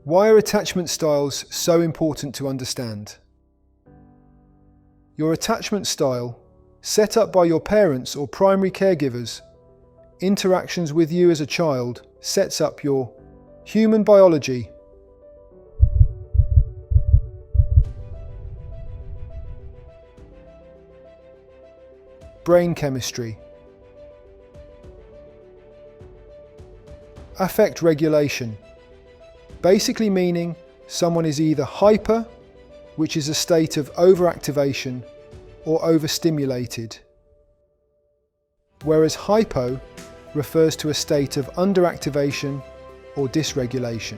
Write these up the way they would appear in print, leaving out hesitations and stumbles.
Why are attachment styles so important to understand? Your attachment style, set up by your parents or primary caregivers, interactions with you as a child, sets up your human biology, brain chemistry, affect regulation, basically meaning someone is either hyper, which is a state of overactivation, or overstimulated, whereas hypo refers to a state of underactivation or dysregulation.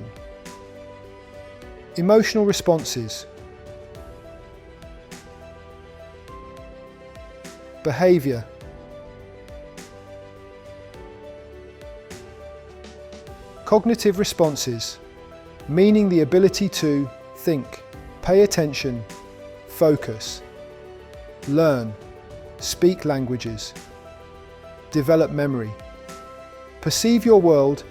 Emotional responses. Behavior. Cognitive responses, meaning the ability to think, pay attention, focus, learn, speak languages, develop memory, perceive your world,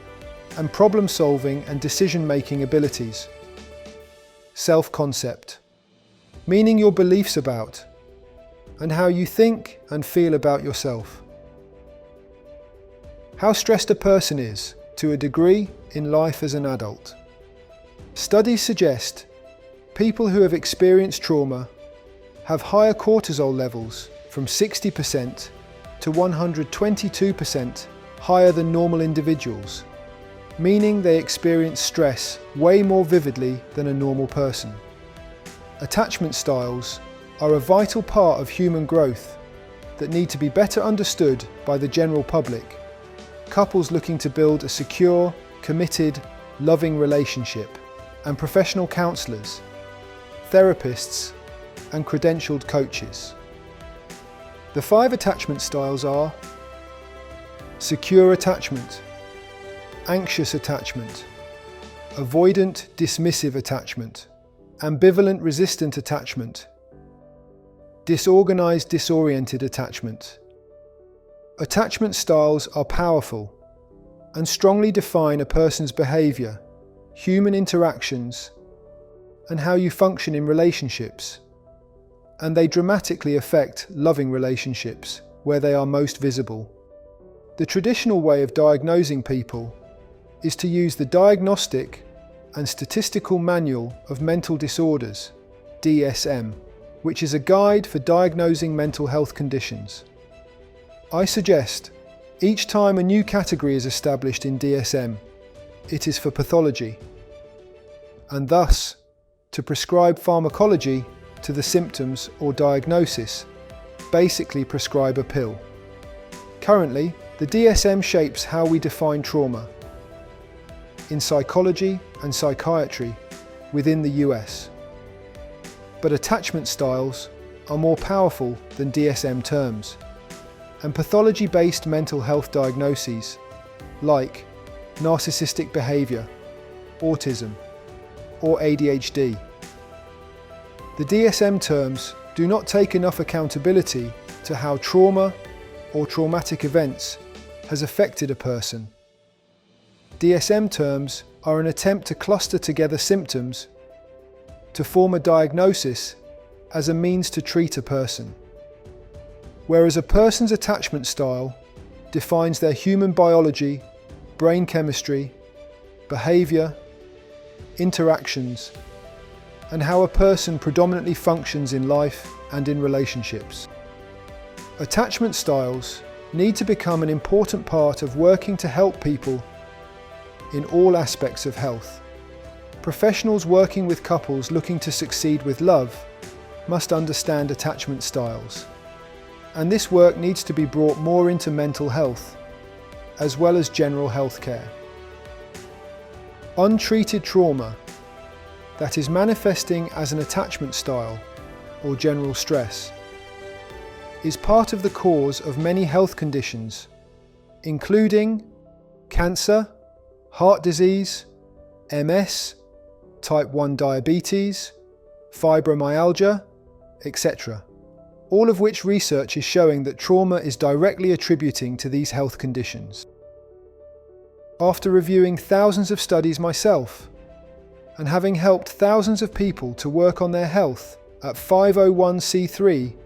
and problem-solving and decision-making abilities. Self-concept, meaning your beliefs about and how you think and feel about yourself. How stressed a person is, to a degree, in life as an adult. Studies suggest people who have experienced trauma have higher cortisol levels from 60% to 122% higher than normal individuals, meaning they experience stress way more vividly than a normal person. Attachment styles are a vital part of human growth that need to be better understood by the general public, couples looking to build a secure, committed, loving relationship, and professional counsellors, therapists, and credentialed coaches. The 5 attachment styles are secure attachment, anxious attachment, avoidant dismissive attachment, ambivalent resistant attachment, disorganized disoriented attachment. Attachment styles are powerful and strongly define a person's behavior, human interactions, and how you function in relationships, and they dramatically affect loving relationships where they are most visible. The traditional way of diagnosing people is to use the Diagnostic and Statistical Manual of Mental Disorders, DSM, which is a guide for diagnosing mental health conditions. I suggest each time a new category is established in DSM, it is for pathology, and thus to prescribe pharmacology to the symptoms or diagnosis, basically prescribe a pill. Currently, the DSM shapes how we define trauma in psychology and psychiatry within the US. But attachment styles are more powerful than DSM terms, and pathology-based mental health diagnoses like narcissistic behavior, autism, or ADHD. The DSM terms do not take enough accountability to how trauma or traumatic events has affected a person. DSM terms are an attempt to cluster together symptoms to form a diagnosis as a means to treat a person. Whereas a person's attachment style defines their human biology, brain chemistry, behavior, interactions, and how a person predominantly functions in life and in relationships. Attachment styles need to become an important part of working to help people in all aspects of health. Professionals working with couples looking to succeed with love must understand attachment styles, and this work needs to be brought more into mental health, as well as general health care. Untreated trauma that is manifesting as an attachment style or general stress is part of the cause of many health conditions, including cancer, heart disease, MS, type 1 diabetes, fibromyalgia, etc., all of which research is showing that trauma is directly attributing to these health conditions. After reviewing thousands of studies myself, and having helped thousands of people to work on their health at 501c3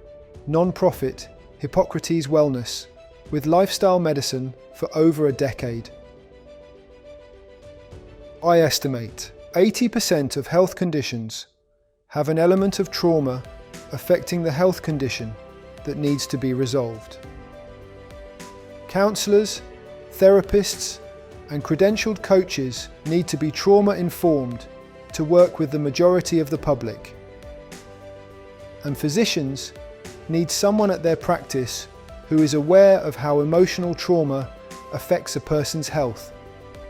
non-profit Hippocrates Wellness with lifestyle medicine for over a decade. I estimate 80% of health conditions have an element of trauma affecting the health condition that needs to be resolved. Counsellors, therapists, and credentialed coaches need to be trauma-informed to work with the majority of the public. And physicians need someone at their practice who is aware of how emotional trauma affects a person's health,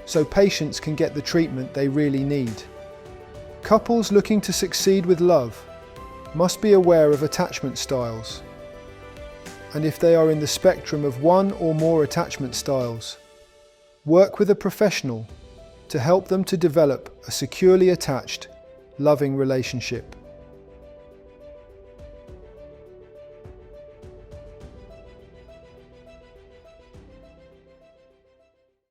so patients can get the treatment they really need. Couples looking to succeed with love must be aware of attachment styles, and if they are in the spectrum of one or more attachment styles, work with a professional to help them to develop a securely attached, loving relationship.